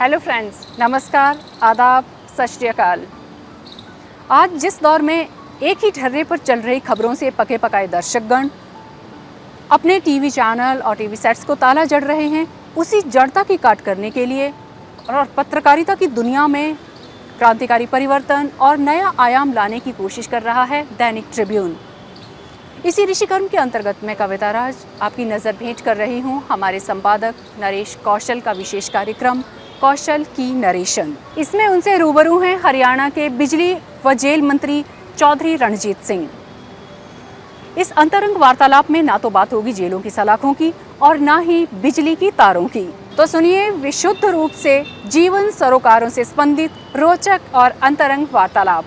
Hello friends, नमस्कार, आदाब, सत श्री अकाल। आज जिस दौर में एक ही ठर्रे पर चल रही खबरों से पके पकाए दर्शकगण अपने टीवी चैनल और टीवी सेट्स को ताला जड़ रहे हैं, उसी जड़ता की काट करने के लिए और पत्रकारिता की दुनिया में क्रांतिकारी परिवर्तन और नया आयाम लाने की कोशिश कर रहा है दैनिक ट्रिब्यून। इसी ऋषिकर्म के अंतर्गत मैं कविता राज आपकी नज़र भेंट कर रही हूँ हमारे संपादक नरेश कौशल का विशेष कार्यक्रम कौशल की नरेशन। इसमें उनसे रूबरू हैं हरियाणा के बिजली व जेल मंत्री चौधरी रणजीत सिंह। इस अंतरंग वार्तालाप में ना तो बात होगी जेलों की सलाखों की और ना ही बिजली की तारों की। तो सुनिए विशुद्ध रूप से जीवन सरोकारों से संबंधित रोचक और अंतरंग वार्तालाप।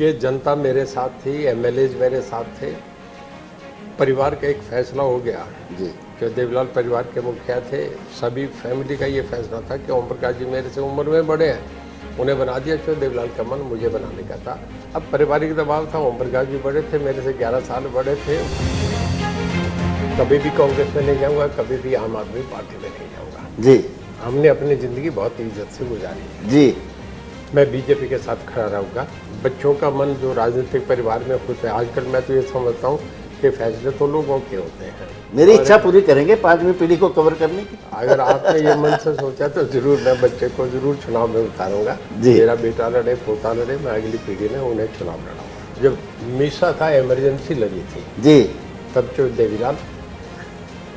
ये जनता मेरे साथ थी, एमएलएज मेरे साथ थे। परिवार का एक फैसला हो गया जी। कि देवीलाल परिवार के मुखिया थे, सभी फैमिली का ये फैसला था कि ओम प्रकाश जी मेरे से उम्र में बड़े हैं, उन्हें बना दिया। क्यों देवीलाल का मन मुझे बनाने का था। अब पारिवारिक दबाव था, ओम प्रकाश जी बड़े थे, मेरे से 11 साल बड़े थे। कभी भी कांग्रेस में नहीं जाऊँगा, कभी भी आम आदमी पार्टी में नहीं जाऊँगा जी। हमने अपनी ज़िंदगी बहुत इज्जत से गुजारी जी। मैं बीजेपी के साथ खड़ा रहूँगा। बच्चों का मन जो राजनीतिक परिवार में खुश है, आजकल मैं तो ये समझता हूँ कि फैसले तो लोगों के होते हैं। मेरी इच्छा पूरी करेंगे 5वीं पीढ़ी को कवर करने की। अगर आपने ये मन से सोचा तो जरूर मैं बच्चे को जरूर चुनाव में उतारूंगा। मेरा बेटा लड़े, पोता लड़े, मैं अगली पीढ़ी में उन्हें चुनाव लड़ाऊंगा। जब मीसा था, इमरजेंसी लगी थी जी, तब जो देवीलाल,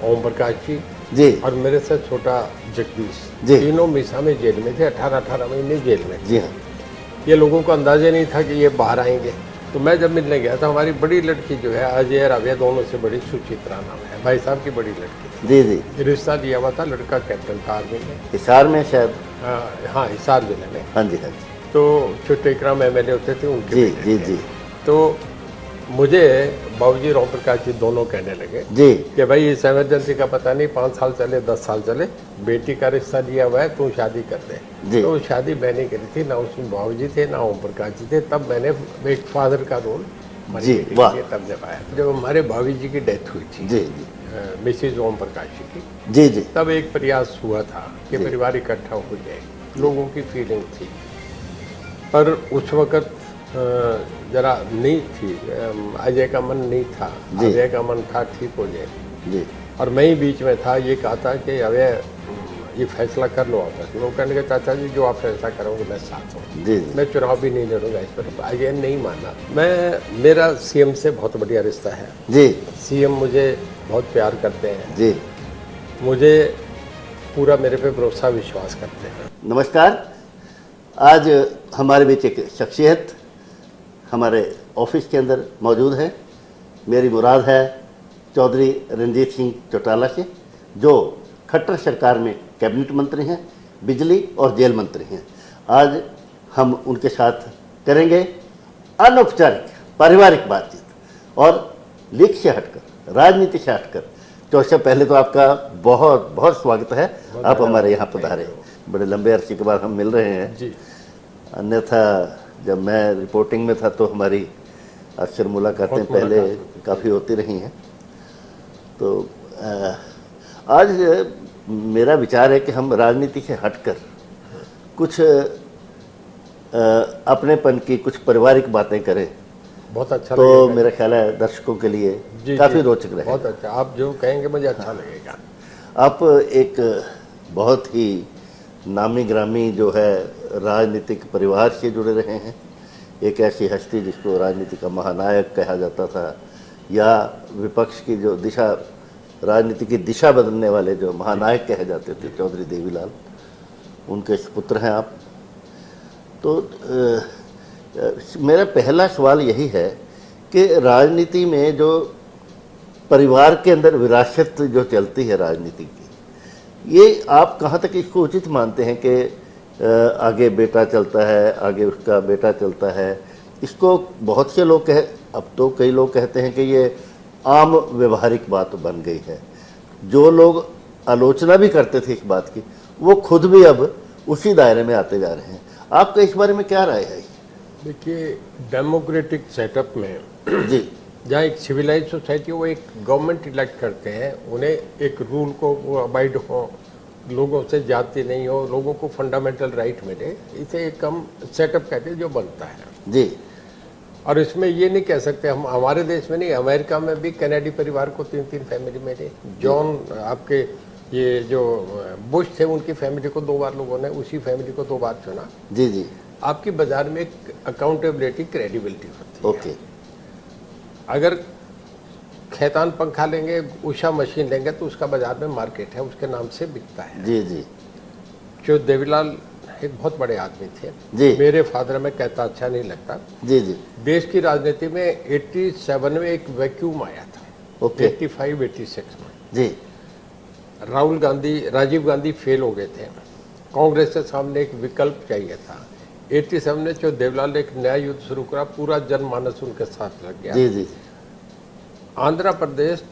ओम प्रकाश जी और मेरे से छोटा जगदीश, तीनों मीसा में जेल में थे, 18-18 महीने जेल में थे। जी हाँ। ये लोगों को अंदाजा नहीं था कि ये बाहर आएंगे। तो मैं जब मिलने गया था, हमारी बड़ी लड़की जो है अजय रावे, दोनों से बड़ी सुचित्रा नाम है, भाई साहब की बड़ी लड़की। जी जी। रिश्ता दिया हुआ था, लड़का कैप्टन था आर्मी में, हिसार में शायद। हाँ हिसार जिले में। हाँ जी हाँ जी। तो जो टेकराम एमएलए होते थे उनके जी बेटे जी थे। जी। तो मुझे बाबूजी ओम प्रकाश जी दोनों कहने लगे जी कि भाई इस इमरजेंसी का पता नहीं, 5 साल चले 10 साल चले, बेटी का रिश्ता दिया हुआ है, तू शादी कर दे। तो शादी मैंने करी थी, ना उसमें बाबूजी थे ना ओम प्रकाश जी थे। तब मैंने एक फादर का रोल तब निभाया। जब हमारे भाभी जी की डेथ हुई थी, जी जी, मिसेज ओम प्रकाश जी की, जी जी, तब एक प्रयास हुआ था कि परिवार इकट्ठा हो जाए। लोगों की फीलिंग थी, पर उस वक्त जरा नहीं थी, अजय का मन नहीं था। अजय का मन था ठीक हो जाए जी। और मैं ही बीच में था। ये कहा था कि अबे ये फैसला कर लो आपस में। वो कहने के चाचा जी जो आप फैसला करोगे मैं साथ हूँ, मैं चुनाव भी नहीं लड़ूंगा इस पर। अजय नहीं माना। मेरा सीएम से बहुत बढ़िया रिश्ता है जी। सीएम मुझे बहुत प्यार करते हैं जी, मुझे पूरा मेरे पे भरोसा विश्वास करते हैं। नमस्कार। आज हमारे बीच एक शख्सियत हमारे ऑफिस के अंदर मौजूद है। मेरी मुराद है चौधरी रणजीत सिंह चौटाला से, जो खट्टर सरकार में कैबिनेट मंत्री हैं, बिजली और जेल मंत्री हैं। आज हम उनके साथ करेंगे अनौपचारिक पारिवारिक बातचीत और लीक से हटकर, राजनीति से हटकर। तो सबसे पहले तो आपका बहुत बहुत स्वागत है, आप हमारे यहाँ पधारे। बड़े लंबे अरसे के बाद हम मिल रहे हैं जी। अन्यथा जब मैं रिपोर्टिंग में था तो हमारी अक्सर मुलाकातें पहले काफ़ी होती रही हैं। तो आज मेरा विचार है कि हम राजनीति से हटकर कुछ अपनेपन की, कुछ पारिवारिक बातें करें। बहुत अच्छा तो लगेगा। मेरा ख्याल है दर्शकों के लिए काफ़ी रोचक रहेगा। बहुत अच्छा, आप जो कहेंगे मुझे अच्छा लगेगा। आप एक बहुत ही नामी ग्रामी जो है राजनीतिक परिवार से जुड़े रहे हैं। एक ऐसी हस्ती जिसको राजनीति का महानायक कहा जाता था, या विपक्ष की जो दिशा, राजनीति की दिशा बदलने वाले जो महानायक कहे जाते थे, चौधरी देवीलाल, उनके पुत्र हैं आप। तो मेरा पहला सवाल यही है कि राजनीति में जो परिवार के अंदर विरासत जो चलती है राजनीति की, ये आप कहाँ तक इसको उचित मानते हैं कि आगे बेटा चलता है, आगे उसका बेटा चलता है? इसको बहुत से लोग अब तो कई लोग कहते हैं कि ये आम व्यवहारिक बात बन गई है। जो लोग आलोचना भी करते थे इस बात की, वो खुद भी अब उसी दायरे में आते जा रहे हैं। आपका इस बारे में क्या राय है? देखिए, डेमोक्रेटिक सेटअप में जी जहाँ एक सिविलाइज सोसाइटी वो एक गवर्नमेंट इलेक्ट करते हैं, उन्हें एक रूल को वो अबाइड हो, लोगों से जाति नहीं हो, लोगों को फंडामेंटल राइट मिले, इसे एक हम सेटअप कहते हैं जो बनता है जी। और इसमें ये नहीं कह सकते हम, हमारे देश में नहीं, अमेरिका में भी कैनेडी परिवार को 3-3 फैमिली मिले। जॉन आपके ये जो बुश थे उनकी फैमिली को 2 बार लोगों ने उसी फैमिली को 2 बार चुना। जी जी। आपकी बाजार में एक अकाउंटेबिलिटी, क्रेडिबिलिटी होती है। ओके। अगर खैतान पंखा लेंगे, उषा मशीन लेंगे तो उसका बाजार में मार्केट है, उसके नाम से बिकता है। जी जी। जो देवीलाल एक बहुत बड़े आदमी थे जी। मेरे फादर में कहता अच्छा नहीं लगता। जी जी। देश की राजनीति में 87 में एक वैक्यूम आया था। ओके। 85-86 में जी। राजीव गांधी फेल हो गए थे, कांग्रेस के सामने एक विकल्प चाहिए था। 87 में जो देवलाल ने एक नया युद्ध शुरू करा, पूरा जनमानस उनके साथ लग गया। जी जी। आंध्र प्रदेश,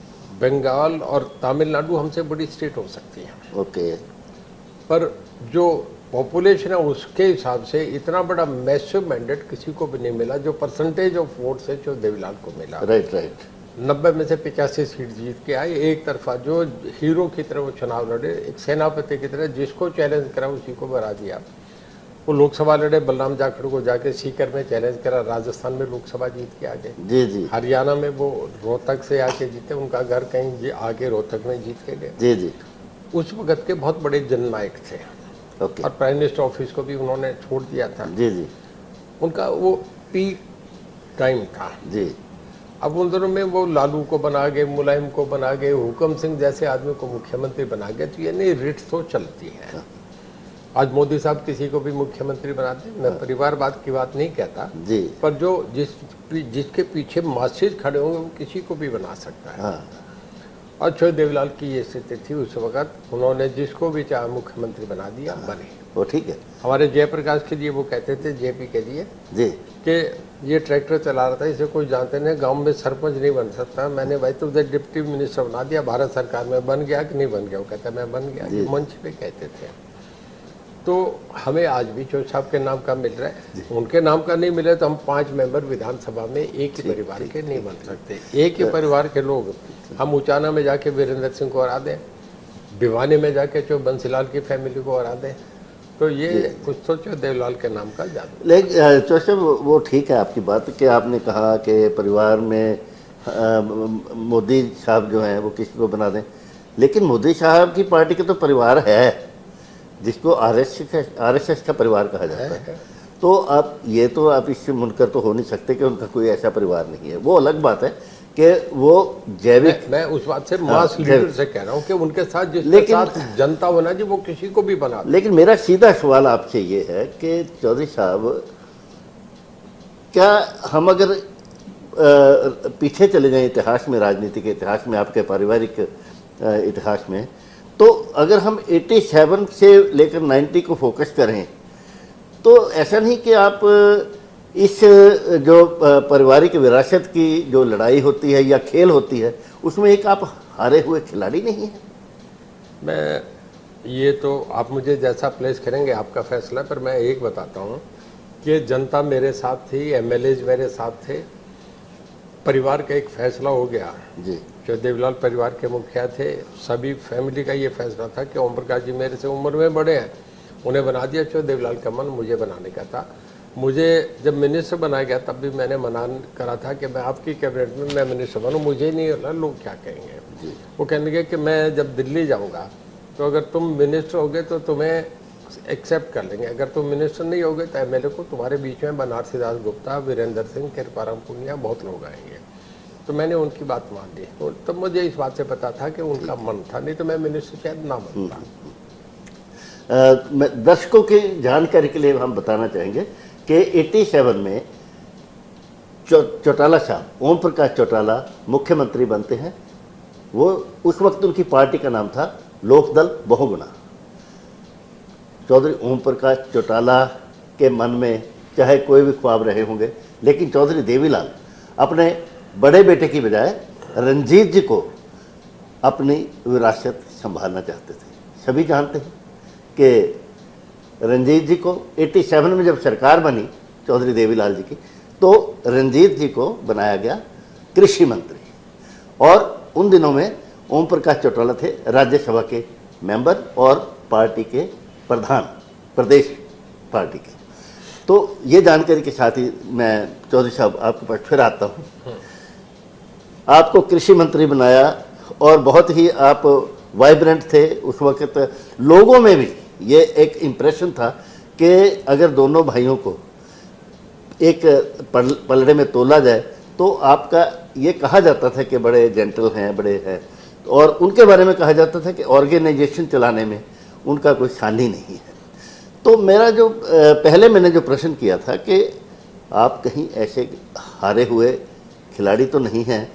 बंगाल और तमिलनाडु हमसे बड़ी स्टेट हो सकती है, ओके। पर जो पॉपुलेशन है उसके हिसाब से इतना बड़ा मैसिव मैंडेट किसी को भी नहीं मिला जो परसेंटेज ऑफ वोट से जो देवीलाल को मिला। Right right. 90 में से 85 सीट जीत के आए, एक तरफा जो हीरो की तरह वो चुनाव लड़े, एक सेनापति की तरह जिसको चैलेंज करा उसी को हरा दिया। वो लोकसभा लड़े, बलराम जाखड़ को जाके सीकर में चैलेंज करा, राजस्थान में लोकसभा जीत के आ गए। जी जी। हरियाणा में वो रोहतक से आके जीते, उनका घर कहीं आगे रोहतक में जीत के गए। जी जी। उस वक्त के बहुत बड़े जननायक थे ओके। और प्राइम मिनिस्टर ऑफिस को भी उन्होंने छोड़ दिया था। जी जी। उनका वो पीक टाइम था। जी। अब उन दोनों में वो लालू को बना गए, मुलायम को बना गए, हुकम सिंह जैसे आदमी को मुख्यमंत्री बना गए, तो ये नहीं रिट तो चलती है। आज मोदी साहब किसी को भी मुख्यमंत्री बनाते, मैं परिवारवाद की बात नहीं कहता जी। पर जो जिसके पीछे मासेज खड़े होंगे वो किसी को भी बना सकता है। हाँ। और अक्षय देवलाल की ये स्थिति थी उस वक्त, उन्होंने जिसको भी चाहा मुख्यमंत्री बना दिया, बने। वो ठीक है। हमारे जयप्रकाश के लिए वो कहते थे, जेपी के लिए, जी। कि ये ट्रैक्टर चला रहा था, इसे कोई जानते नहीं, गांव में सरपंच नहीं बन सकता, मैंने भाई तो उधर डिप्टी मिनिस्टर बना दिया, भारत सरकार में बन गया कि नहीं बन गया? वो कहता मैं बन गया। ये मंच पे कहते थे। तो हमें आज भी चौधरी साहब के नाम का मिल रहा है, उनके नाम का नहीं मिले तो हम 5 मेंबर विधानसभा में एक ही परिवार के नहीं बन सकते। एक ही परिवार के लोग हम उचाना में जाके वीरेंद्र सिंह को हरा दें, भिवानी में जाके जो बंसीलाल की फैमिली को हरा दें, तो ये कुछ सोचो देवलाल के नाम का जादू। लेकिन चौधरी साहब वो ठीक है आपकी बात कि आपने कहा कि परिवार में मोदी साहब जो हैं वो किसी को बना दें, लेकिन मोदी साहब की पार्टी का तो परिवार है जिसको आरएसएस का परिवार कहा जाता है। तो आप ये तो आप इससे मुनकर तो हो नहीं सकते कि उनका कोई ऐसा परिवार नहीं है। वो अलग बात है कि वो जैविक, मैं उस बात से मास लीडर से कह रहा हूँ कि उनके साथ जिसके लेकिन साथ जनता होना जी वो किसी को भी बना दे। लेकिन मेरा सीधा सवाल आपसे ये है कि चौधरी साहब, क्या हम अगर पीछे चले जाएं इतिहास में, राजनीति के इतिहास में, आपके पारिवारिक इतिहास में, तो अगर हम 87 से लेकर 90 को फोकस करें तो ऐसा नहीं कि आप इस जो पारिवारिक विरासत की जो लड़ाई होती है या खेल होती है उसमें एक आप हारे हुए खिलाड़ी नहीं है? मैं ये तो आप मुझे जैसा प्लेस करेंगे आपका फैसला, पर मैं एक बताता हूँ कि जनता मेरे साथ थी, एमएलएज मेरे साथ थे, परिवार का एक फैसला हो गया जी। जो देवलाल परिवार के मुखिया थे, सभी फैमिली का ये फैसला था कि ओम प्रकाश जी मेरे से उम्र में बड़े हैं, उन्हें बना दिया। जो देवलाल का मन मुझे बनाने का था। मुझे जब मिनिस्टर बनाया गया तब भी मैंने मना करा था कि मैं आपकी कैबिनेट में मैं मिनिस्टर बनूँ, मुझे नहीं होना, लोग क्या कहेंगे। वो कहने लगे कि मैं जब दिल्ली जाऊँगा तो अगर तुम मिनिस्टर होगे तो तुम्हें एक्सेप्ट कर लेंगे, अगर तुम मिनिस्टर नहीं होगे तो एमएलए को तुम्हारे बीच में बनारसी दास गुप्ता, वीरेंद्र सिंह, कृपाराम पुनिया, बहुत लोग आएंगे। तो मैंने उनकी बात मान ली। तो तब मुझे इस बात से पता था कि उनका मन था, नहीं तो मैं मिनिस्टर शायद ना बनता। दर्शकों की जानकारी के लिए हम बताना चाहेंगे कि 87 में चौटाला साहब, ओम प्रकाश चौटाला मुख्यमंत्री बनते हैं। वो उस वक्त उनकी पार्टी का नाम था लोकदल बहुगुणा। चौधरी ओम प्रकाश चौटाला के मन में चाहे कोई भी ख्वाब रहे होंगे, लेकिन चौधरी देवीलाल अपने बड़े बेटे की बजाय रंजीत जी को अपनी विरासत संभालना चाहते थे। सभी जानते हैं कि रंजीत जी को 87 में जब सरकार बनी चौधरी देवीलाल जी की, तो रंजीत जी को बनाया गया कृषि मंत्री, और उन दिनों में ओम प्रकाश चौटाला थे राज्यसभा के मेंबर और पार्टी के प्रधान, प्रदेश पार्टी के। तो ये जानकारी के साथ ही मैं चौधरी साहब आपके पास फिर आता हूँ। आपको कृषि मंत्री बनाया और बहुत ही आप वाइब्रेंट थे उस वक्त। लोगों में भी ये एक इम्प्रेशन था कि अगर दोनों भाइयों को एक पलड़े में तोला जाए तो आपका ये कहा जाता था कि बड़े जेंटल हैं, बड़े हैं, और उनके बारे में कहा जाता था कि ऑर्गेनाइजेशन चलाने में उनका कोई शानी नहीं है। तो मेरा जो पहले मैंने जो प्रश्न किया था कि आप कहीं ऐसे हारे हुए खिलाड़ी तो नहीं हैं,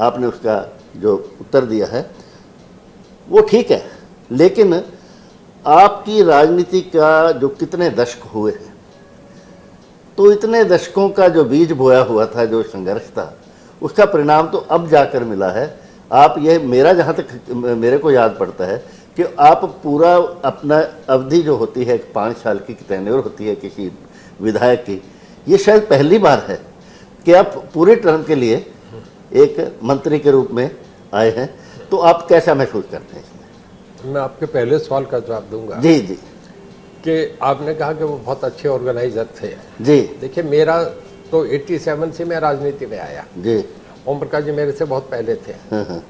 आपने उसका जो उत्तर दिया है वो ठीक है, लेकिन आपकी राजनीति का जो कितने दशक हुए हैं, तो इतने दशकों का जो बीज बोया हुआ था, जो संघर्ष था, उसका परिणाम तो अब जाकर मिला है। आप ये मेरा जहाँ तक मेरे को याद पड़ता है कि आप पूरा अपना अवधि जो होती है 5 साल की टेन्योर होती है किसी विधायक की, ये शायद पहली बार है कि आप पूरे टर्म के लिए एक मंत्री के रूप में आए हैं। तो आप कैसा महसूस करते हैं इसमें? मैं आपके पहले सवाल का जवाब दूंगा। जी जी कि आपने कहा कि वो बहुत अच्छे ऑर्गेनाइजर थे। जी देखिए, मेरा तो 87 से मैं राजनीति में आया। जी। ओम प्रकाश जी मेरे से बहुत पहले थे। हाँ।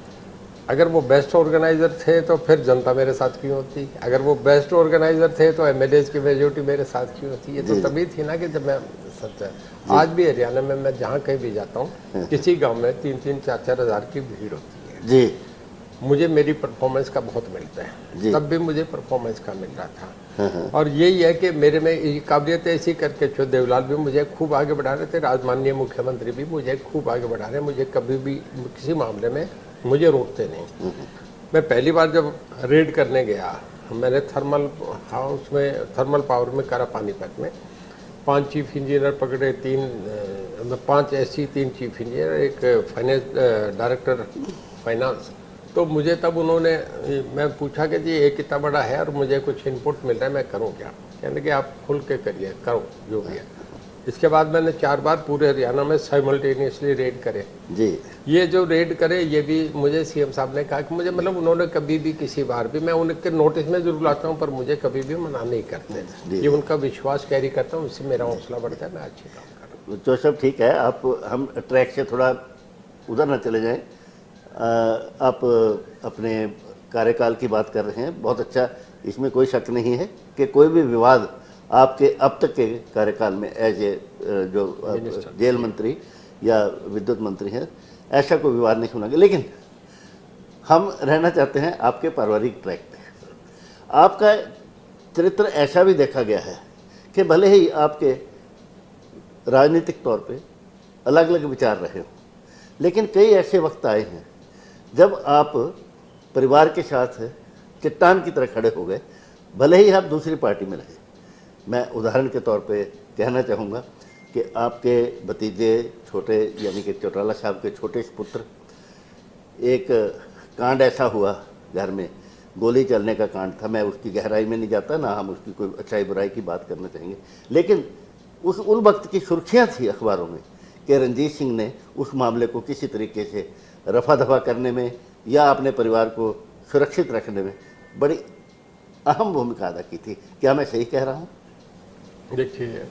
अगर वो बेस्ट ऑर्गेनाइजर थे तो फिर जनता मेरे साथ क्यों होती? अगर वो बेस्ट ऑर्गेनाइजर थे तो एमएलएज की मेजोरिटी मेरे साथ क्यों होती? ये तो तभी थी ना कि जब मैं सच्चा। आज भी हरियाणा में मैं जहाँ कहीं भी जाता हूँ, किसी गांव में 3-3, 4-4 हज़ार की भीड़ होती है। जी। मुझे मेरी परफॉर्मेंस का बहुत मिलता है, तब भी मुझे परफॉर्मेंस का मिल रहा था। हाँ। और यही है कि मेरे में ये काबिलियत ऐसी करके जो देवलाल भी मुझे खूब आगे बढ़ा रहे थे, राजमाननीय मुख्यमंत्री भी मुझे खूब आगे बढ़ा रहे, मुझे कभी भी किसी मामले में मुझे रोकते नहीं। मैं पहली बार जब रेड करने गया, मैंने थर्मल हाउस में, थर्मल पावर में करा, पानीपत में 5 चीफ इंजीनियर पकड़े, 5 एससी, 3 चीफ इंजीनियर, एक फाइनेंस डायरेक्टर फाइनेंस। तो मुझे तब उन्होंने, मैं पूछा कि जी ये कितना बड़ा है और मुझे कुछ इनपुट मिल रहा है, मैं करूं क्या? कहने कि आप खुल के करिए, करो जो भी है। इसके बाद मैंने 4 बार पूरे हरियाणा में साइमल्टेनियसली रेड करे। जी। ये जो रेड करे, ये भी मुझे सीएम साहब ने कहा कि मुझे, मतलब उन्होंने कभी भी किसी बार भी, मैं उनके नोटिस में जरूर लाता हूँ पर मुझे कभी भी मना नहीं करते। ये उनका विश्वास कैरी करता हूँ, इससे मेरा हौसला बढ़ता है, मैं अच्छे काम कर रहा हूँ। तो सब ठीक है, आप हम ट्रैक से थोड़ा उधर ना चले जाएं। आप अपने कार्यकाल की बात कर रहे हैं, बहुत अच्छा, इसमें कोई शक नहीं है कि कोई भी विवाद आपके अब तक के कार्यकाल में एज ए जो जेल मंत्री या विद्युत मंत्री हैं, ऐसा कोई विवाद नहीं सुना गया। लेकिन हम रहना चाहते हैं आपके पारिवारिक ट्रैक पे। आपका चरित्र ऐसा भी देखा गया है कि भले ही आपके राजनीतिक तौर पे अलग अलग विचार रहे हो, लेकिन कई ऐसे वक्त आए हैं जब आप परिवार के साथ चट्टान की तरह खड़े हो गए, भले ही आप दूसरी पार्टी में रहे। मैं उदाहरण के तौर पे कहना चाहूँगा कि आपके भतीजे छोटे, यानी कि चौटाला साहब के छोटे पुत्र, एक कांड ऐसा हुआ घर में, गोली चलने का कांड था। मैं उसकी गहराई में नहीं जाता, ना हम उसकी कोई अच्छाई बुराई की बात करना चाहेंगे, लेकिन उन वक्त की सुर्खियाँ थी अखबारों में कि रंजीत सिंह ने उस मामले को किसी तरीके से रफा दफा करने में या अपने परिवार को सुरक्षित रखने में बड़ी अहम भूमिका अदा की थी। क्या मैं सही कह रहा हूँ? देखिए,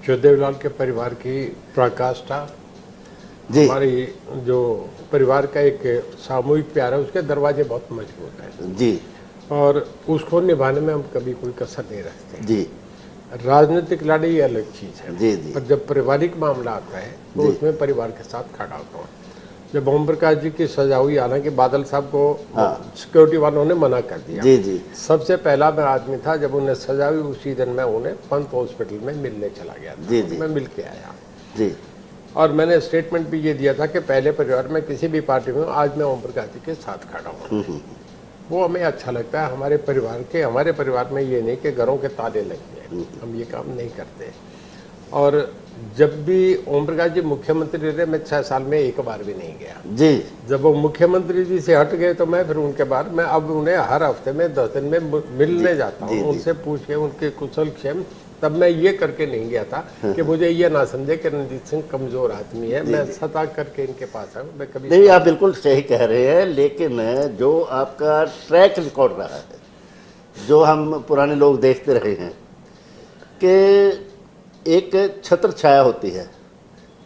जो देवलाल के परिवार की पराकाष्ठा, हमारी जो परिवार का एक सामूहिक प्यार है, उसके दरवाजे बहुत मजबूत हैं जी, और उसको निभाने में हम कभी कोई कसर नहीं रखते जी। राजनीतिक लड़ाई अलग चीज़ है जी जी, पर जब पारिवारिक मामला आता है तो उसमें परिवार के साथ खड़ा होता हूँ। जब ओम प्रकाश जी की सजा हुई, हालांकि बादल साहब को सिक्योरिटी वालों ने मना कर दिया जी जी, सबसे पहला मैं आदमी था जब उन्हें सजा हुई, उसी दिन मैं उन्हें पंत हॉस्पिटल में मिलने चला गया था जी जी, मैं मिल के आया जी। और मैंने स्टेटमेंट भी ये दिया था कि पहले परिवार में किसी भी पार्टी में, आज मैं ओम प्रकाश जी के साथ खड़ा हूँ। वो हमें अच्छा लगता है। हमारे परिवार में ये नहीं कि घरों के ताले लग गए, हम ये काम नहीं करते। और जब भी ओम प्रकाश जी मुख्यमंत्री रहे, मैं 6 साल में एक बार भी नहीं गया जी। जब वो मुख्यमंत्री जी से हट गए तो मैं फिर उनके बाद मैं अब उन्हें हर हफ्ते में 10 दिन में मिलने जाता हूँ, उनसे पूछ के उनके कुशल क्षेम तब मैं ये करके नहीं गया था कि मुझे ये ना समझे कि रणजीत सिंह कमजोर आदमी है, मैं सता करके इनके पास आऊँ। मैं कभी नहीं, आप बिल्कुल सही कह रहे हैं, लेकिन जो आपका ट्रैक रिकॉर्ड रहा है, जो हम पुराने लोग देखते रहे हैं कि एक छत्र छाया होती है,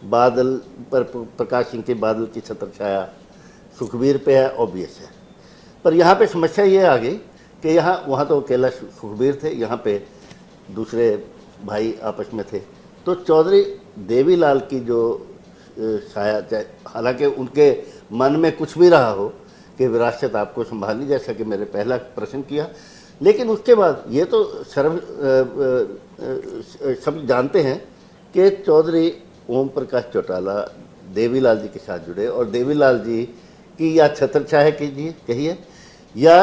बादल पर प्रकाश सिंह के बादल की छत्र छाया सुखबीर पे है, ऑब्वियस है। पर यहाँ पे समस्या ये आ गई कि यहाँ वहाँ तो अकेला सुखबीर थे, यहाँ पे दूसरे भाई आपस में थे। तो चौधरी देवीलाल की जो छाया, हालांकि उनके मन में कुछ भी रहा हो कि विरासत आपको संभालनी, जैसा कि मेरे पहला प्रश्न किया, लेकिन उसके बाद ये तो सब जानते हैं कि चौधरी ओम प्रकाश चौटाला देवीलाल जी के साथ जुड़े और देवीलाल जी की या छत्र छाया कीजिए कहिए या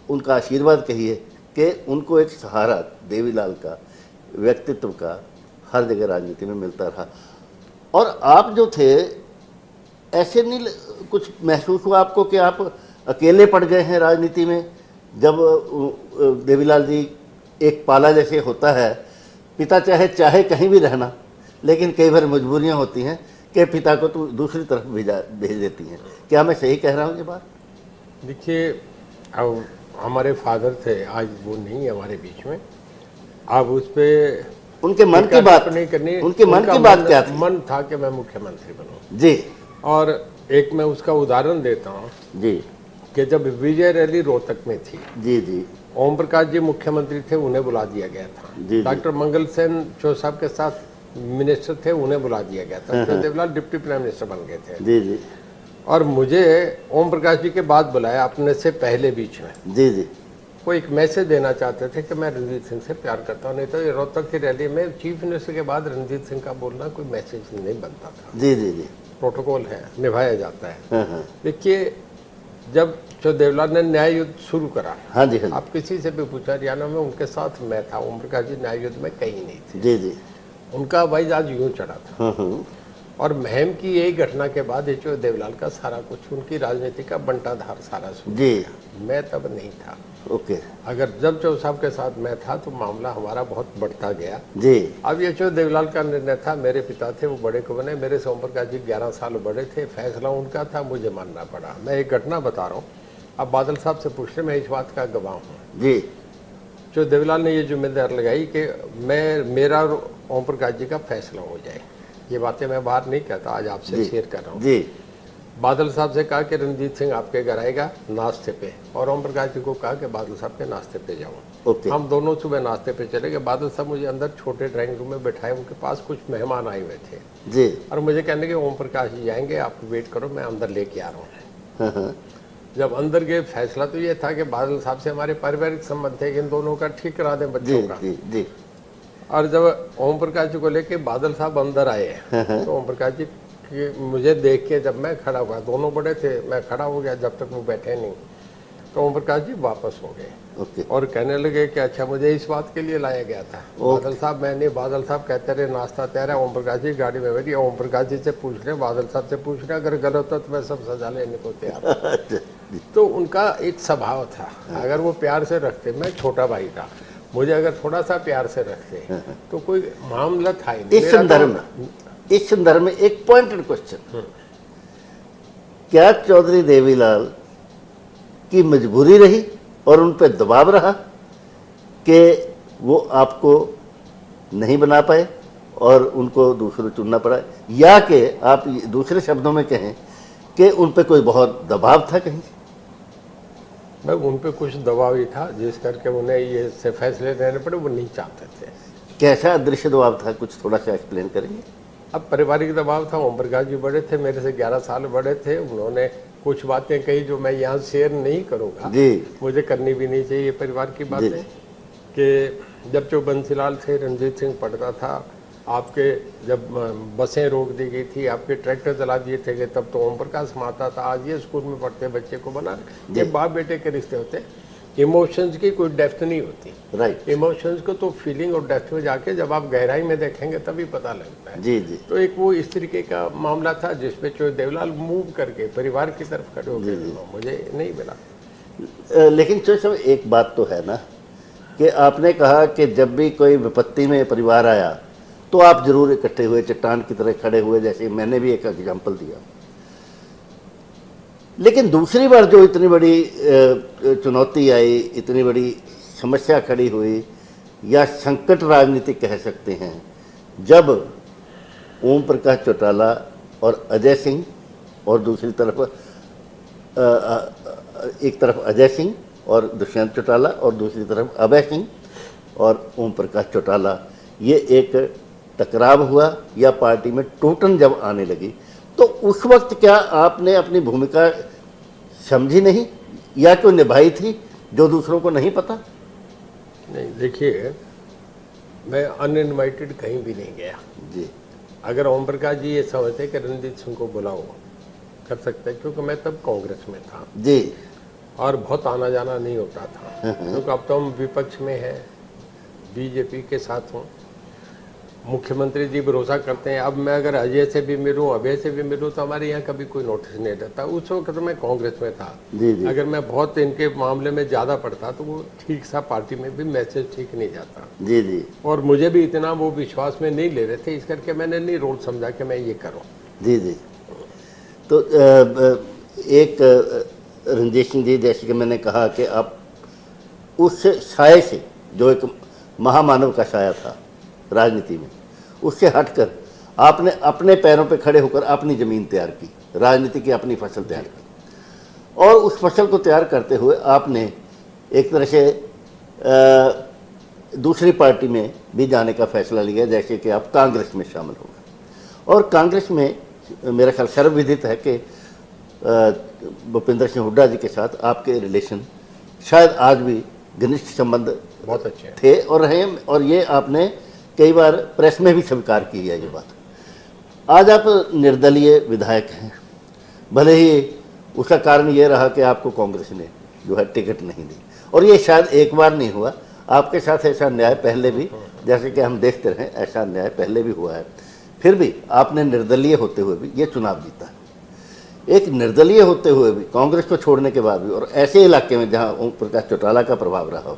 उनका आशीर्वाद कहिए कि उनको एक सहारा देवीलाल का व्यक्तित्व का हर जगह राजनीति में मिलता रहा। और आप जो थे, ऐसे नहीं कुछ महसूस हुआ आपको कि आप अकेले पड़ गए हैं राजनीति में? जब देवीलाल जी एक पाला जैसे होता है, पिता चाहे कहीं भी रहना, लेकिन कई बार मजबूरियां होती हैं कि पिता को तो दूसरी तरफ भेज देती हैं। क्या मैं सही कह रहा हूँ ये बात? देखिए, अब हमारे फादर थे, आज वो नहीं है हमारे बीच में। अब उस पर उनके मन की बात नहीं करनी, उनके मन की बात क्या थी? मन था कि मैं मुख्यमंत्री बनूं जी। और एक मैं उसका उदाहरण देता हूँ जी कि जब विजय रैली रोहतक में थी, जी जी, ओम प्रकाश जी मुख्यमंत्री थे, उन्हें बुला दिया गया था। जी। डॉक्टर मंगल सेन जो साहब के साथ मिनिस्टर थे, उन्हें बुला दिया गया था। तो देवीलाल डिप्टी प्राइम मिनिस्टर बन गए थे। जी जी। और मुझे ओम प्रकाश जी के बाद बुलाया अपने से पहले बीच में। जी जी। वो एक मैसेज देना चाहते थे कि मैं रणजीत सिंह से प्यार करता हूँ। नहीं तो रोहतक की रैली में चीफ मिनिस्टर के बाद रणजीत सिंह का बोलना कोई मैसेज नहीं बनता था। जी जी जी। प्रोटोकॉल है, निभाया जाता है। हाँ। देखिए, जब देवीलाल ने न्याय युद्ध शुरू करा, हाँ जी, हाँ जी। आप किसी से भी पूछा, हरियाणा में उनके साथ मैं था। ओम प्रकाश जी न्याय युद्ध में कहीं नहीं थे। जी जी। उनका वाइज आज यूं चढ़ा था। और महम की यही घटना के बाद एचओ देवीलाल का सारा कुछ, उनकी राजनीति का बंटाधार सारा शुरू जी। मैं तब नहीं था। ओके। अगर जब चौ साहब के साथ मैं था तो मामला हमारा बहुत बढ़ता गया। जी। अब ये जो देवीलाल का निर्णय था, मेरे पिता थे वो बड़े को बने, मेरे से ओम प्रकाश जी 11 साल बड़े थे, फैसला उनका था, मुझे मानना पड़ा। मैं एक घटना बता रहा हूँ, अब बादल साहब से पूछ रहे, मैं इस बात का गवाह हूँ। जी। जो देवीलाल ने ये जिम्मेदारी लगाई कि मेरा ओम प्रकाश जी का फैसला हो जाए। ये बातें मैं बाहर नहीं कहता, आज आपसे शेयर कर रहा हूँ। जी। बादल साहब से कहा कि रणजीत सिंह आपके घर आएगा नाश्ते पे, और ओम प्रकाश जी को कहा कि बादल साहब के नाश्ते पे जाओ। ओके। हम दोनों सुबह नाश्ते पे चले गए। बादल साहब मुझे अंदर छोटे ड्राइंग रूम में बैठाए, उनके पास कुछ मेहमान आए हुए थे। जी। और मुझे कहने के ओम प्रकाश जी जाएंगे, आप वेट करो, मैं अंदर लेके आ रहा हूँ। जब अंदर गए, फैसला तो ये था कि बादल साहब से हमारे पारिवारिक संबंध थे कि इन दोनों का ठीक करा दें बच्चों का। जी जी। और जब ओम प्रकाश जी को लेके बादल साहब अंदर आए, तो ओम प्रकाश जी मुझे देख के, जब मैं खड़ा हुआ, दोनों बड़े थे, मैं खड़ा हो गया जब तक वो बैठे नहीं, तो ओम प्रकाश जी वापस हो गए। ओके। और कहने लगे कि अच्छा मुझे इस बात के लिए लाया गया था। बादल साहब, मैंने बादल साहब कहते रहे नाश्ता तैयार है, ओम प्रकाश जी गाड़ी में बैठी, ओम प्रकाश जी से पूछ रहे, बादल साहब से पूछ रहे, अगर गलत हो तो मैं सब सजा लेने को तैयार। तो उनका एक स्वभाव था, अगर वो प्यार से रखते, मैं छोटा भाई था, मुझे अगर थोड़ा सा प्यार से रखते तो कोई मामला था ही नहीं। इस संदर्भ में एक पॉइंटेड क्वेश्चन, क्या चौधरी देवीलाल की मजबूरी रही और उन पर दबाव रहा कि वो आपको नहीं बना पाए और उनको दूसरे चुनना पड़ा, या कि आप दूसरे शब्दों में कहें कि उन पर कोई बहुत दबाव था कहीं? मैं उन पे कुछ दबाव ही था जिस करके उन्हें ये से फैसले लेने पड़े, वो नहीं चाहते थे। कैसा दृश्य दबाव था, कुछ थोड़ा सा एक्सप्लेन करेंगे? अब पारिवारिक दबाव था। ओम प्रकाश जी बड़े थे, मेरे से 11 साल बड़े थे। उन्होंने कुछ बातें कही जो मैं यहाँ शेयर नहीं करूँगा, मुझे करनी भी नहीं चाहिए परिवार की बातें। कि जब जो बंसीलाल थे, रणजीत सिंह पढ़ता था, आपके जब बसें रोक दी गई थी, आपके ट्रैक्टर चला दिए थे कि तब तो ओम प्रकाश माता था। आज ये स्कूल में पढ़ते बच्चे को बना, ये बाप बेटे के रिश्ते होते, इमोशंस की कोई डेप्थ नहीं होती। राइट। इमोशंस को तो फीलिंग और डेप्थ में जाके जब आप गहराई में देखेंगे तभी पता लगता है। जी जी। तो एक वो इस तरीके का मामला था जिसपे जो देवीलाल मूव करके परिवार की तरफ खड़े हो गए, मुझे नहीं मिला। लेकिन चो सब एक बात तो है ना कि आपने कहा कि जब भी कोई विपत्ति में परिवार आया तो आप जरूर इकट्ठे हुए, चट्टान की तरह खड़े हुए, जैसे मैंने भी एक एग्जाम्पल दिया। लेकिन दूसरी बार जो इतनी बड़ी चुनौती आई, इतनी बड़ी समस्या खड़ी हुई या संकट राजनीति कह सकते हैं, जब ओम प्रकाश चौटाला और अजय सिंह और दूसरी तरफ एक तरफ अजय सिंह और दुष्यंत चौटाला और दूसरी तरफ अभय सिंह और ओम प्रकाश चौटाला, ये एक टकराव हुआ या पार्टी में टूटन जब आने लगी, तो उस वक्त क्या आपने अपनी भूमिका समझी नहीं या कोई निभाई थी जो दूसरों को नहीं पता? नहीं, देखिए, मैं अनइनवाइटेड कहीं भी नहीं गया जी। अगर ओम प्रकाश जी ये समझते कि रणजीत सिंह को बुलाओ, कर सकते हैं, क्योंकि मैं तब कांग्रेस में था जी। और बहुत आना जाना नहीं होता था, क्योंकि अब तो हम विपक्ष में हैं, बीजेपी के साथ हूँ, मुख्यमंत्री जी भरोसा करते हैं। अब मैं अगर अजय से भी मिलूं, अभय से भी मिलूं, तो हमारे यहाँ कभी कोई नोटिस नहीं रहता। उस वक्त तो मैं कांग्रेस में था। जी जी। अगर मैं बहुत इनके मामले में ज़्यादा पढ़ता तो वो ठीक सा पार्टी में भी मैसेज ठीक नहीं जाता। जी जी। और मुझे भी इतना वो विश्वास में नहीं ले रहे थे, इस करके मैंने नहीं रोल समझा कि मैं ये करूँ। जी जी। तो एक रंजीत सिंह जी, जैसे कि मैंने कहा कि आप उस साये से, जो एक महामानव का साया था राजनीति में, उससे हटकर आपने अपने पैरों पे खड़े होकर अपनी ज़मीन तैयार की, राजनीति की अपनी फसल तैयार की, और उस फसल को तैयार करते हुए आपने एक तरह से दूसरी पार्टी में भी जाने का फैसला लिया, जैसे कि आप कांग्रेस में शामिल हो गए। और कांग्रेस में मेरा ख्याल सर्वविदित है कि भूपेंद्र सिंह हुड्डा जी के साथ आपके रिलेशन शायद आज भी घनिष्ठ संबंध बहुत अच्छे थे और रहे, और ये आपने कई बार प्रेस में भी स्वीकार की है ये बात। आज आप निर्दलीय विधायक हैं, भले ही उसका कारण ये रहा कि आपको कांग्रेस ने जो है टिकट नहीं दी, और ये शायद एक बार नहीं हुआ, आपके साथ ऐसा न्याय पहले भी, जैसे कि हम देखते रहे, ऐसा न्याय पहले भी हुआ है। फिर भी आपने निर्दलीय होते हुए भी ये चुनाव जीता है। एक निर्दलीय होते हुए भी, कांग्रेस को छोड़ने के बाद भी, और ऐसे इलाके में जहाँ ओम प्रकाश चौटाला का प्रभाव रहा हो,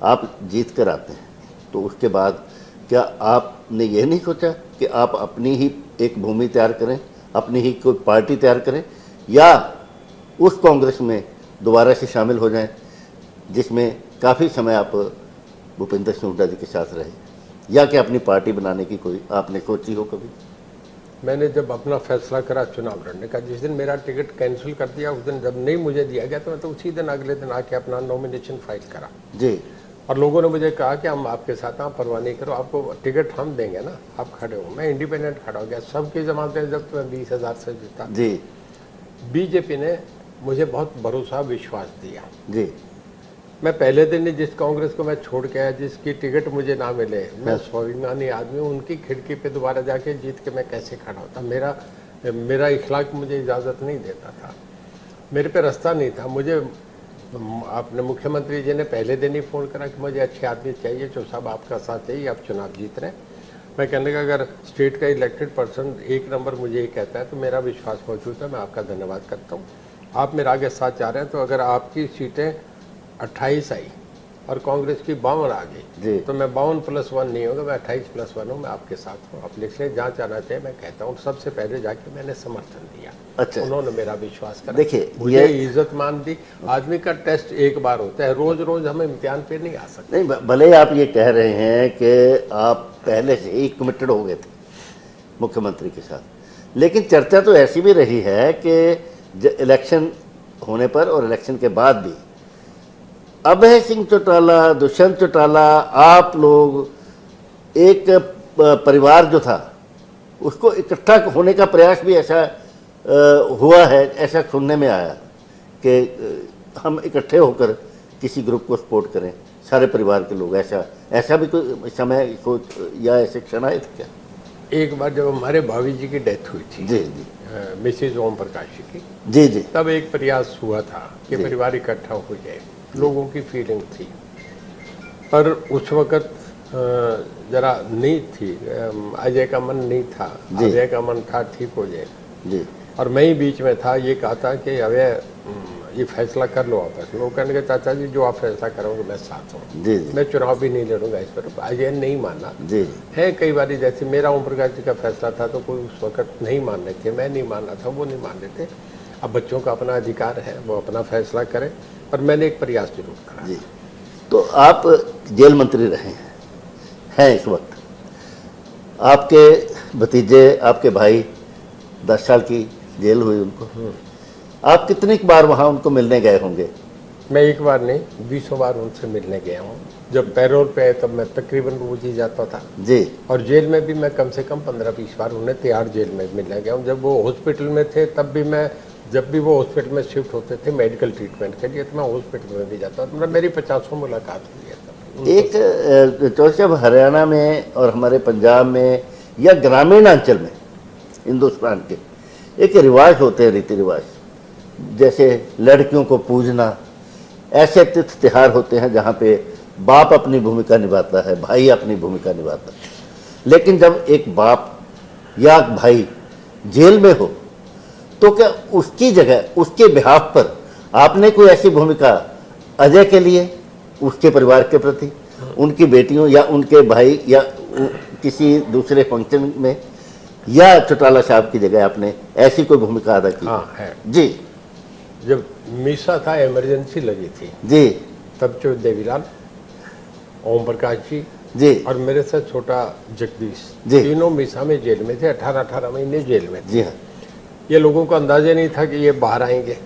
आप जीत कर आते हैं, तो उसके बाद क्या आपने ये नहीं सोचा कि आप अपनी ही एक भूमि तैयार करें, अपनी ही कोई पार्टी तैयार करें, या उस कांग्रेस में दोबारा से शामिल हो जाएं जिसमें काफ़ी समय आप भूपेंद्र सिंह हुड्डा जी के साथ रहे, या कि अपनी पार्टी बनाने की कोई आपने सोची हो कभी? मैंने जब अपना फैसला करा चुनाव लड़ने का, जिस दिन मेरा टिकट कैंसिल कर दिया, उस दिन जब नहीं मुझे दिया गया, तो मैं तो उसी दिन अगले दिन आके अपना नॉमिनेशन फाइल करा जी। और लोगों ने मुझे कहा कि हम आपके साथ, आप परवाह नहीं करो, आपको टिकट हम देंगे ना, आप खड़े हो। मैं इंडिपेंडेंट खड़ा हो गया, सबकी जमानतें जब मैं 20,000 से जीता जी। बीजेपी ने मुझे बहुत भरोसा विश्वास दिया जी। मैं पहले दिन ही जिस कांग्रेस को मैं छोड़ के आया, जिसकी टिकट मुझे ना मिले, मैं स्वाभिमानी आदमी, उनकी खिड़की पे दोबारा जाके जीत के मैं कैसे खड़ा होता? मेरा इखलाक मुझे इजाज़त नहीं देता था, मेरे पे रास्ता नहीं था। मुझे अपने मुख्यमंत्री जी ने पहले दिन ही फ़ोन करा कि मुझे अच्छे आदमी चाहिए, जो सब आपका साथ चाहिए, आप चुनाव जीत रहे हैं। मैं कहने का अगर स्टेट का इलेक्टेड पर्सन एक नंबर मुझे ये कहता है तो मेरा विश्वास मौजूद है, मैं आपका धन्यवाद करता हूँ। आप मेरे आगे साथ जा रहे हैं, तो अगर आपकी सीटें 28 आई और कांग्रेस की 52 आ गई, तो मैं 52+1 नहीं होगा, मैं 28+1 हूँ, मैं आपके साथ हूँ, आप लिख लें, जहाँ जाना चाहिए मैं कहता हूँ। सबसे पहले जाके मैंने समर्थन दिया। अच्छा। उन्होंने मेरा विश्वास करा, देखिए, मुझे इज्जत मान दी। आदमी का टेस्ट एक बार होता है, रोज रोज हम इम्तिहान पे नहीं आ सकते। नहीं, भले आप ये कह रहे हैं कि आप पहले से ही कमिटेड हो गए थे मुख्यमंत्री के साथ, लेकिन चर्चा तो ऐसी भी रही है कि इलेक्शन होने पर और इलेक्शन के बाद भी अभय सिंह चौटाला, दुष्यंत चौटाला, आप लोग एक परिवार जो था उसको इकट्ठा होने का प्रयास भी ऐसा हुआ है, ऐसा सुनने में आया कि हम इकट्ठे होकर किसी ग्रुप को सपोर्ट करें, सारे परिवार के लोग। ऐसा भी कोई समय सोच या ऐसे क्षण आए थे क्या? एक बार जब हमारे भाभी जी की डेथ हुई थी, जी जी, मिसेज ओम प्रकाश जी की, जी जी, तब एक प्रयास हुआ था कि परिवार इकट्ठा हो जाए, लोगों की फीलिंग थी, पर उस वक्त जरा नहीं थी, अजय का मन नहीं था, अजय का मन था ठीक हो जाए जी, और मैं ही बीच में था। ये कहा था कि अभय ये फैसला कर लो आपस में। वो कहने के चाचा जी जो आप फैसला करोगे मैं साथ हूँ, जी जी मैं चुनाव भी नहीं लड़ूंगा इस पर। अजय नहीं माना जी है। कई बार जैसे मेरा ओम प्रकाश जी का फैसला था तो कोई उस वक्त नहीं मान रहे थे, मैं नहीं माना था, वो नहीं मान रहे थे। अब बच्चों का अपना अधिकार है, वो अपना फैसला करें, पर मैंने एक प्रयास जरूर करा। जी। तो आप जेल मंत्री रहे हैं इस वक्त, आपके भतीजे, आपके भाई 10 साल की जेल हुई उनको, आप कितनी बार वहाँ उनको मिलने गए होंगे? मैं एक बार नहीं 20 बार उनसे मिलने गया हूँ। जब पैरोल पे आए तब मैं तकरीबन रोज ही जाता था जी। और जेल में भी मैं कम से कम 15-20 बार उन्हें तिहाड़ जेल में मिलने गया हूँ। जब वो हॉस्पिटल में थे तब भी मैं, जब भी वो हॉस्पिटल में शिफ्ट होते थे मेडिकल ट्रीटमेंट के लिए, तो मैं हॉस्पिटल में भी जाता था। मतलब मेरी 50 मुलाकात हुई है तब। एक चौचब हरियाणा में और हमारे पंजाब में या ग्रामीण अंचल में हिंदुस्तान के एक रिवाज होते हैं, रीति रिवाज, जैसे लड़कियों को पूजना, ऐसे तीर्थ त्योहार होते हैं जहाँ पे बाप अपनी भूमिका निभाता है, भाई अपनी भूमिका निभाता है। लेकिन जब एक बाप या भाई जेल में हो तो क्या उसकी जगह, उसके बिहाफ पर आपने कोई ऐसी भूमिका अजय के लिए, उसके परिवार के प्रति, उनकी बेटियों या उनके भाई या किसी दूसरे फंक्शन में, या चौटाला साहब की जगह आपने ऐसी कोई भूमिका अदा की? हाँ है जी। जब मीसा था, इमरजेंसी लगी थी जी तब जो देवीलाल, ओम प्रकाश जी जी और मेरे से छोटा जगदीश, जी। तीनों मीसा में जेल में थे। 18-18 महीने जेल में थे। जी हाँ। ये लोगों को अंदाजा नहीं था कि ये बाहर आएंगे।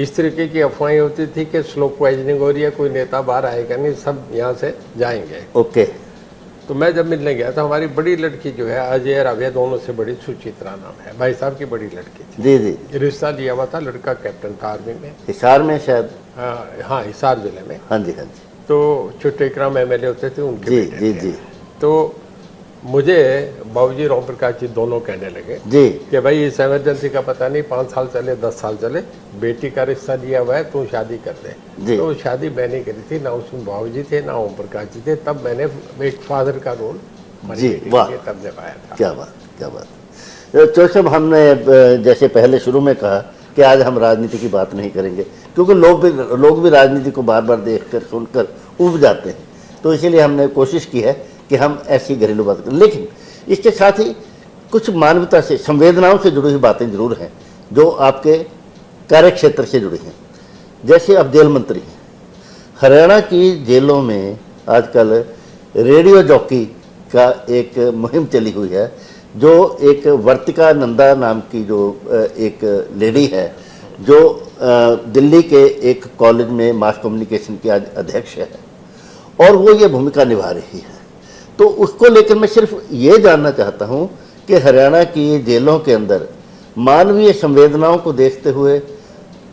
इस तरीके की अफवाहें होती थी कि स्लो पॉइजनिंग हो रही है, कोई नेता बाहर आएगा नहीं, सब यहाँ से जाएंगे। ओके। तो मैं जब मिलने गया था, हमारी बड़ी लड़की जो है, अजय रावे दोनों से बड़ी, सुचित्रा नाम है, भाई साहब की बड़ी लड़की थी। जी जी। रिश्ता लिया हुआ था, लड़का कैप्टन था आर्मी में। हिसार में शायद? हाँ हिसार जिले में। हाँ जी हाँ जी। तो जो टेकराम एमएलए होते थे उनके जी बेटे जी थे। जी तो मुझे बाबूजी ओम प्रकाश जी दोनों कहने लगे जी कि भाई इस इमरजेंसी का पता नहीं, 5 साल चले 10 साल चले, बेटी का रिश्ता लिया हुआ है, तू शादी कर दे। जी। तो शादी मैंने करी थी, ना उसमें बाबूजी थे ना ओम प्रकाश जी थे। तब मैंने एक फादर का रोल जी, वाह। तब निभाया था। क्या बात, क्या बात। चौचब, हमने जैसे पहले शुरू में कहा कि आज हम राजनीति की बात नहीं करेंगे, क्योंकि लोग भी राजनीति को बार बार देखकर सुनकर उब जाते हैं, तो इसीलिए हमने कोशिश की है कि हम ऐसी घरेलू बात करें। लेकिन इसके साथ ही कुछ मानवता से, संवेदनाओं से जुड़ी हुई बातें जरूर हैं जो आपके कार्य क्षेत्र से जुड़ी हैं। जैसे अब जेल मंत्री हैं, हरियाणा की जेलों में आजकल रेडियो जॉकी का एक मुहिम चली हुई है, जो एक वर्तिका नंदा नाम की जो एक लेडी है, जो दिल्ली के एक कॉलेज में मास कम्युनिकेशन की आज अध्यक्ष है, और वो ये भूमिका निभा रही है। तो उसको लेकर मैं सिर्फ ये जानना चाहता हूँ कि हरियाणा की जेलों के अंदर मानवीय संवेदनाओं को देखते हुए,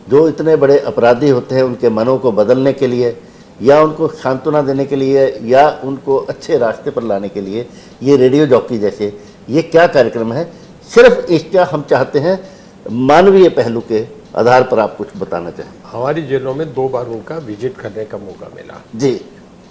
जो इतने बड़े अपराधी होते हैं, उनके मनों को बदलने के लिए या उनको सांत्वना देने के लिए या उनको अच्छे रास्ते पर लाने के लिए ये रेडियो जॉकी जैसे ये क्या कार्यक्रम है? सिर्फ इसका हम चाहते हैं मानवीय पहलू के आधार पर आप कुछ बताना चाहें। हमारी जेलों में 2 बार उनका विजिट करने का मौका मिला जी।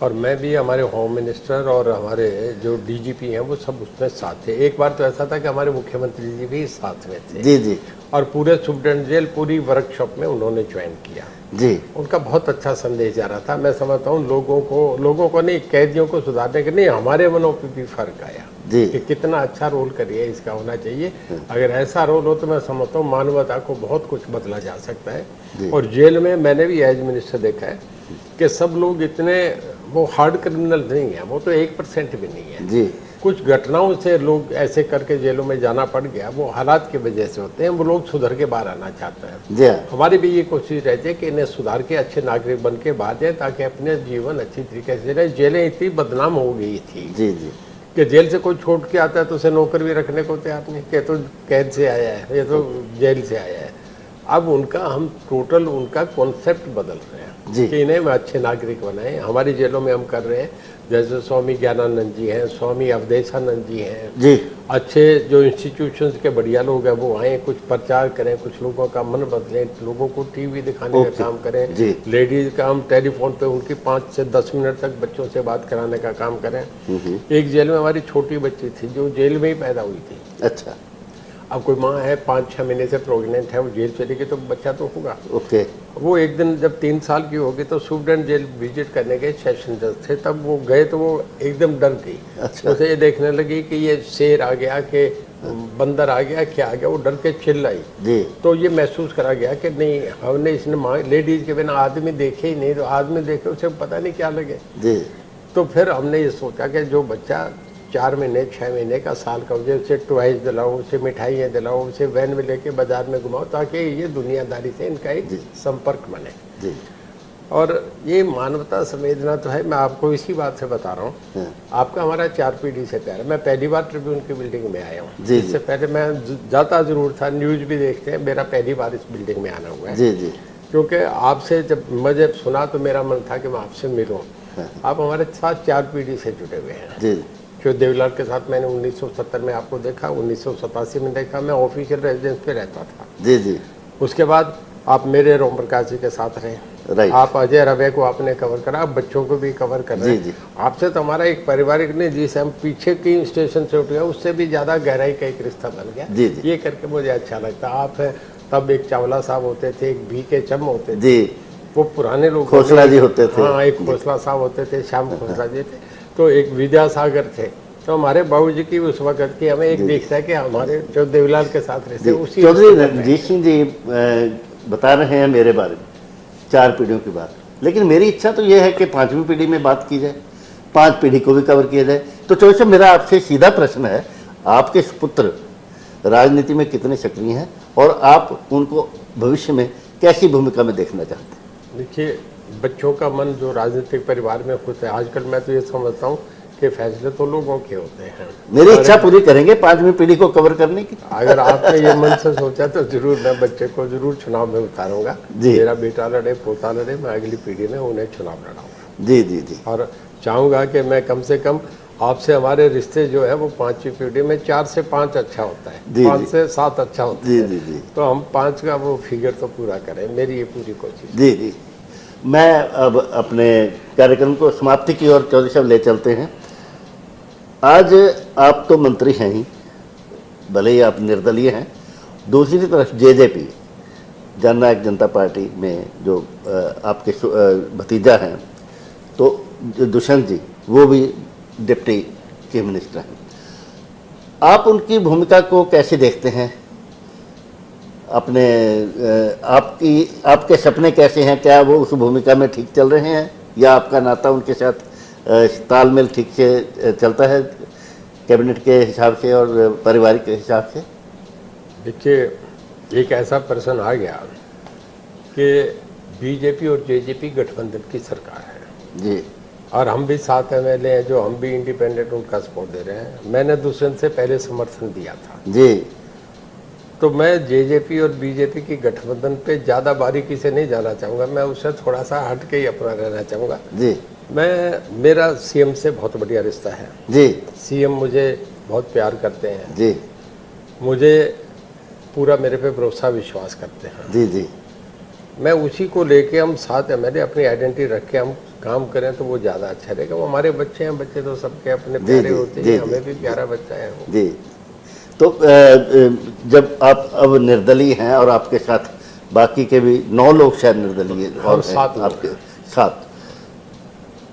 और मैं भी, हमारे होम मिनिस्टर और हमारे जो डीजीपी हैं वो सब उसमें साथ थे। एक बार तो ऐसा था कि हमारे मुख्यमंत्री जी भी साथ में थे। जी जी और पूरे सुप्रीटेंडेंट जेल पूरी वर्कशॉप में उन्होंने ज्वाइन किया। जी। उनका बहुत अच्छा संदेश जा रहा था। मैं समझता हूँ लोगों को नहीं, कैदियों को सुधारने के नहीं, हमारे मनों पे भी फर्क आया जी। कि कितना अच्छा रोल करिए इसका होना चाहिए। अगर ऐसा रोल हो तो मैं समझता हूँ मानवता को बहुत कुछ बदला जा सकता है। और जेल में मैंने भी एज मिनिस्टर देखा है कि सब लोग इतने वो हार्ड क्रिमिनल नहीं है, वो तो 1% भी नहीं है जी। कुछ घटनाओं से लोग ऐसे करके जेलों में जाना पड़ गया, वो हालात की वजह से होते हैं। वो लोग सुधर के बाहर आना चाहते हैं। जी हाँ। हमारी भी ये कोशिश रहती है कि इन्हें सुधार के अच्छे नागरिक बन के बाहर जाए ताकि अपने जीवन अच्छी तरीके से रहे। जेलें इतनी बदनाम हो गई थी जी जी कि जेल से कोई छोड़ के आता है तो उसे नौकर भी रखने को तैयार नहीं, कि तो कैद से आया है, ये तो जेल से आया है। अब उनका हम टोटल उनका कॉन्सेप्ट बदल रहे हैं कि इन्हें अच्छे नागरिक बनाएं। हमारी जेलों में हम कर रहे हैं, जैसे स्वामी ज्ञानानंद जी हैं, स्वामी अवधेशानंद जी हैं जी। अच्छे जो इंस्टीट्यूशंस के बढ़िया लोग हैं वो आए, कुछ प्रचार करें, कुछ लोगों का मन बदलें, लोगों को टीवी दिखाने का काम करें। लेडीज का हम टेलीफोन पे उनकी 5 से 10 मिनट तक बच्चों से बात कराने का काम करें। एक जेल में हमारी छोटी बच्ची थी जो जेल में ही पैदा हुई थी। अच्छा। अब कोई माँ है 5-6 महीने से प्रेग्नेंट है, वो जेल चली गई तो बच्चा तो होगा। ओके। वो एक दिन जब 3 साल की होगी तो सुप्रीडेंट जेल विजिट करने गए, सेशन जज थे, तब वो गए तो वो एकदम डर गई। अच्छा। उसे ये देखने लगी कि ये शेर आ गया कि बंदर आ गया, क्या आ गया, वो डर के चिल्लाई। जी। तो ये महसूस करा गया कि नहीं, हमने इसने लेडीज के बिना आदमी देखे ही नहीं, तो आदमी देखे उसे पता नहीं क्या लगे। जी। तो फिर हमने ये सोचा कि जो बच्चा 4 महीने 6 महीने का, साल का हो जाए, उसे टॉयज दिलाओ, उसे मिठाइयाँ दिलाओ, उसे वैन में लेके बाजार में घुमाओ, ताकि ये दुनियादारी से इनका एक संपर्क बने। जी। और ये मानवता संवेदना तो है। मैं आपको इसी बात से बता रहा हूँ, आपका हमारा 4 पीढ़ी से प्यार है। मैं पहली बार ट्रिब्यून की बिल्डिंग में आया हूँ। जी, इससे पहले मैं जाता जरूर था, न्यूज भी देखते हैं, मेरा पहली बार इस बिल्डिंग में आना हुआ है। जी। जी। क्योंकि आपसे जब मुझे सुना तो मेरा मन था कि मैं आपसे मिलूँ। आप हमारे साथ 4 पीढ़ी से जुड़े हुए हैं। जी। जो देवलाल के साथ मैंने 1970 में आपको देखा, 1987 में देखा, मैं ऑफिशियल रेजिडेंस पे रहता था। जी। जी। उसके बाद आप मेरे रोम प्रकाश जी के साथ रहे, राइट। आप अजय रवे को आपने कवर करा, आप बच्चों को भी कवर कर रहे जी, जी। हैं। आपसे तो हमारा एक पारिवारिक नहीं, जिसे हम पीछे की स्टेशन से उठ गए, उससे भी ज़्यादा गहराई का एक रिश्ता बन गया। जी, जी। ये करके मुझे अच्छा लगता। आप हैं, तब एक चावला साहब होते थे, एक भी के चम होते थे, जी। वो पुराने लोग, खोसला जी होते थे। हाँ, एक खोसला साहब होते थे, श्याम खोसला जी थे, तो एक विद्यासागर थे। तो हमारे बाबूजी की उस वक्त की हमें एक दिखता है कि हमारे जो देवलाल के साथ रहते उसी। चौधरी रणजीत सिंह जी बता रहे हैं मेरे बारे में 4 पीढ़ियों की बात, लेकिन मेरी इच्छा तो ये है कि 5वीं पीढ़ी में बात की जाए, 5 पीढ़ी को भी कवर किया जाए। तो चौधरी साहब, मेरा आपसे सीधा प्रश्न है, आपके पुत्र राजनीति में कितने सक्रिय हैं और आप उनको भविष्य में कैसी भूमिका में देखना चाहते हैं? देखिए, बच्चों का मन जो राजनीतिक परिवार में होता है, आजकल मैं तो ये समझता हूँ कि फैसले तो लोगों के होते हैं। मेरी इच्छा पूरी करेंगे 5वीं पीढ़ी को कवर करने की। अगर आपने ये मन से सोचा तो जरूर, मैं बच्चे को जरूर चुनाव में उतारूंगा। मेरा बेटा लड़े, पोता लड़े, मैं अगली पीढ़ी में उन्हें चुनाव लड़ाऊंगा। जी। जी। जी। और चाहूँगा कि मैं कम से कम आपसे हमारे रिश्ते जो है वो 5वीं पीढ़ी में 4 से 5 अच्छा होता है, 5 से 7 अच्छा होता जी। है। जी। जी। तो हम 5 का वो फिगर तो पूरा करें, मेरी ये पूरी कोशिश। जी। जी। मैं अब अपने कार्यक्रम को समाप्ति की ओर चौधरी साहब ले चलते हैं। आज आप तो मंत्री हैं ही, भले ही आप निर्दलीय हैं, दूसरी तरफ जेजेपी, जननायक जनता पार्टी में जो आपके भतीजा हैं, तो दुष्यंत जी, वो भी डिप्टी चीफ मिनिस्टर हैं। आप उनकी भूमिका को कैसे देखते हैं? अपने आपके सपने कैसे हैं? क्या वो उस भूमिका में ठीक चल रहे हैं, या आपका नाता उनके साथ तालमेल ठीक से चलता है कैबिनेट के हिसाब से और पारिवारिक के हिसाब से? देखिए, एक ऐसा प्रश्न आ गया कि बीजेपी और जेजेपी गठबंधन की सरकार है जी, और हम भी 7 MLA हैं जो हम भी इंडिपेंडेंट उनका सपोर्ट दे रहे हैं। मैंने दुष्यंत से पहले समर्थन दिया था जी। तो मैं जेजेपी और बीजेपी की गठबंधन पे ज़्यादा बारीकी से नहीं जाना चाहूँगा, मैं उससे थोड़ा सा हट के ही अपना रहना चाहूँगा। जी। मेरा सीएम से बहुत बढ़िया रिश्ता है जी। सीएम मुझे बहुत प्यार करते हैं जी। मुझे पूरा मेरे पे भरोसा विश्वास करते हैं। जी। जी। मैं उसी को लेके हम 7 MLA अपनी आइडेंटिटी रख के हम काम करें तो वो ज़्यादा अच्छा रहेगा। वो हमारे बच्चे हैं, बच्चे तो सबके अपने प्यारे होते हैं, हमें भी प्यारा बच्चा है वो। जी। तो जब आप अब निर्दलीय हैं और आपके साथ बाकी के भी 9 लोग शायद निर्दलीय और हैं, आपके साथ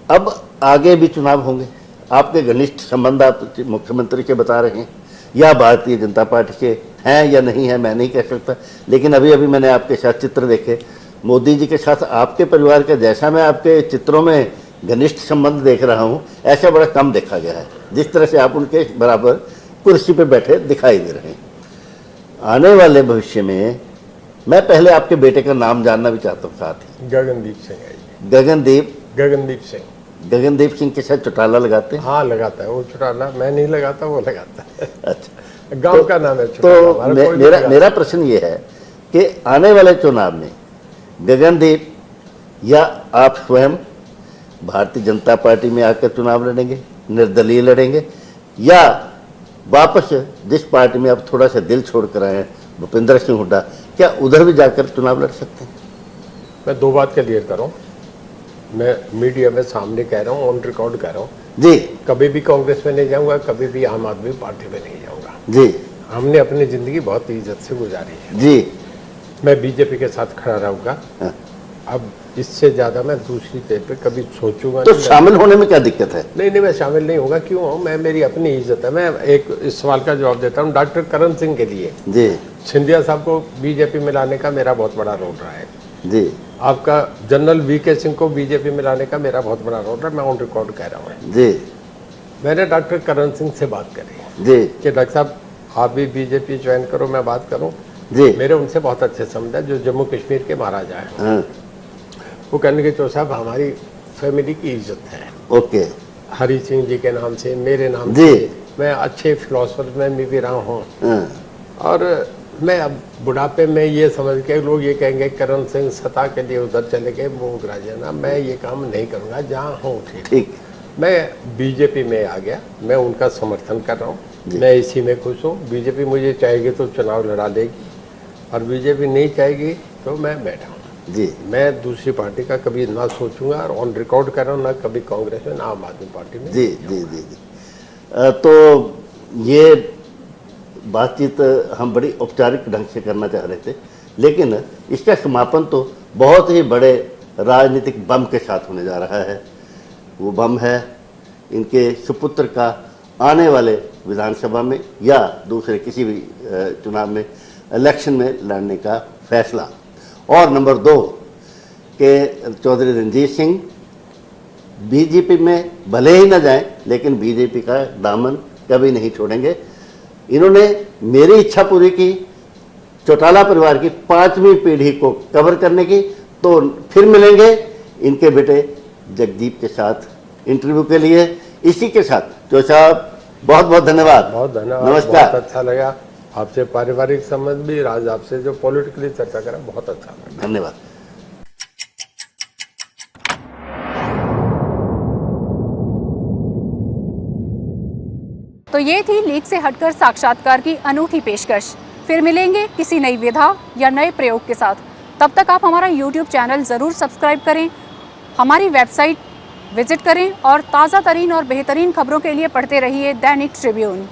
अब आगे भी चुनाव होंगे, आपके घनिष्ठ संबंध आप मुख्यमंत्री के बता रहे हैं या भारतीय जनता पार्टी के हैं या नहीं है मैं नहीं कह सकता, लेकिन अभी अभी मैंने आपके साथ चित्र देखे मोदी जी के साथ आपके परिवार का, जैसा मैं आपके चित्रों में घनिष्ठ संबंध देख रहा हूँ ऐसा बड़ा कम देखा गया है, जिस तरह से आप उनके बराबर कुर्सी पे बैठे दिखाई दे रहे हैं। आने वाले भविष्य में मैं पहले आपके बेटे का नाम जानना भी चाहता हूँ। साथ ही गगनदीप सिंह है जी। गगनदीप सिंह के साथ चौटाला लगाते हैं? हाँ लगाता है वो चौटाला, मैं नहीं लगाता वो लगाता है। अच्छा, गांव का नाम है चौटाला। तो मेरा प्रश्न ये है कि आने वाले चुनाव में गगनदीप या आप स्वयं भारतीय जनता पार्टी में आकर चुनाव लड़ेंगे, निर्दलीय लड़ेंगे, या वापस जिस पार्टी में आप थोड़ा सा दिल छोड़ कर आए हैं भूपेंद्र सिंह हुड्डा, क्या उधर भी जाकर चुनाव लड़ सकते हैं? मैं 2 बात क्लियर कर रहा हूँ, मैं मीडिया में सामने कह रहा हूँ, ऑन रिकॉर्ड कह रहा हूँ जी। कभी भी कांग्रेस में नहीं जाऊंगा, कभी भी आम आदमी पार्टी में नहीं जाऊंगा जी। हमने अपनी ज़िंदगी बहुत इज्जत से गुजारी है। जी। मैं बीजेपी के साथ खड़ा रहूँगा। हाँ। अब इससे ज़्यादा मैं दूसरी पे कभी सोचूंगा तो नहीं। शामिल होने में क्या दिक्कत है? नहीं, मैं शामिल नहीं होगा। क्यों हूँ मैं? मेरी अपनी इज्जत है। मैं एक इस सवाल का जवाब देता हूँ। डॉक्टर करण सिंह के लिए जी सिंधिया साहब को बीजेपी में लाने का मेरा बहुत बड़ा रोल रहा है। जी आपका जनरल वीके सिंह को बीजेपी में लाने का मेरा बहुत बड़ा रोल रहा है। मैं ऑन रिकॉर्ड कह रहा हूँ। जी मैंने डॉक्टर करण सिंह से बात करी जी कि डॉक्टर साहब आप भी बीजेपी ज्वाइन करो, मैं बात करूँ। जी। मेरे उनसे बहुत अच्छे संबंध है, जो जम्मू कश्मीर के महाराजा हैं। हाँ। वो कहने के तो साहब हमारी फैमिली की इज्जत है। ओके। हरी सिंह जी के नाम से, मेरे नाम जी। से, मैं अच्छे फिलोसफर में भी रहा हूँ। हाँ। और मैं अब बुढ़ापे में ये समझ के लोग ये कहेंगे करण सिंह सत्ता के लिए उधर चले गए, वो राजना, मैं ये काम नहीं करूँगा। जहाँ हूँ ठीक। मैं बीजेपी में आ गया, मैं उनका समर्थन कर रहा हूँ। मैं इसी में खुश हूँ। बीजेपी मुझे चाहेगी तो चुनाव लड़ा देगी, और बीजेपी नहीं चाहेगी तो मैं बैठा हूँ। जी। मैं दूसरी पार्टी का कभी ना सोचूंगा, और ऑन रिकॉर्ड कर रहा हूँ, ना कभी कांग्रेस में ना आम आदमी पार्टी में। जी जी जी जी। तो ये बातचीत हम बड़ी औपचारिक ढंग से करना चाह रहे थे, लेकिन इसका समापन तो बहुत ही बड़े राजनीतिक बम के साथ होने जा रहा है। वो बम है इनके सुपुत्र का आने वाले विधानसभा में या दूसरे किसी भी चुनाव में, इलेक्शन में लड़ने का फैसला। और नंबर 2 के चौधरी रणजीत सिंह बीजेपी में भले ही न जाएं, लेकिन बीजेपी का दामन कभी नहीं छोड़ेंगे। इन्होंने मेरी इच्छा पूरी की चौटाला परिवार की 5वीं पीढ़ी को कवर करने की। तो फिर मिलेंगे इनके बेटे जगदीप के साथ इंटरव्यू के लिए। इसी के साथ जो साहब बहुत बहुत धन्यवाद। बहुत धन्यवाद। नमस्कार। बहुत अच्छा लगा आपसे पारिवारिक संबंध भी, आज आपसे जो पॉलिटिकली चर्चा करा, बहुत अच्छा लगा। धन्यवाद। तो ये थी लीक से हटकर साक्षात्कार की अनूठी पेशकश। फिर मिलेंगे किसी नई विधा या नए प्रयोग के साथ। तब तक आप हमारा YouTube चैनल ज़रूर सब्सक्राइब करें, हमारी वेबसाइट विजिट करें, और ताज़ा तरीन और बेहतरीन खबरों के लिए पढ़ते रहिए दैनिक ट्रिब्यून।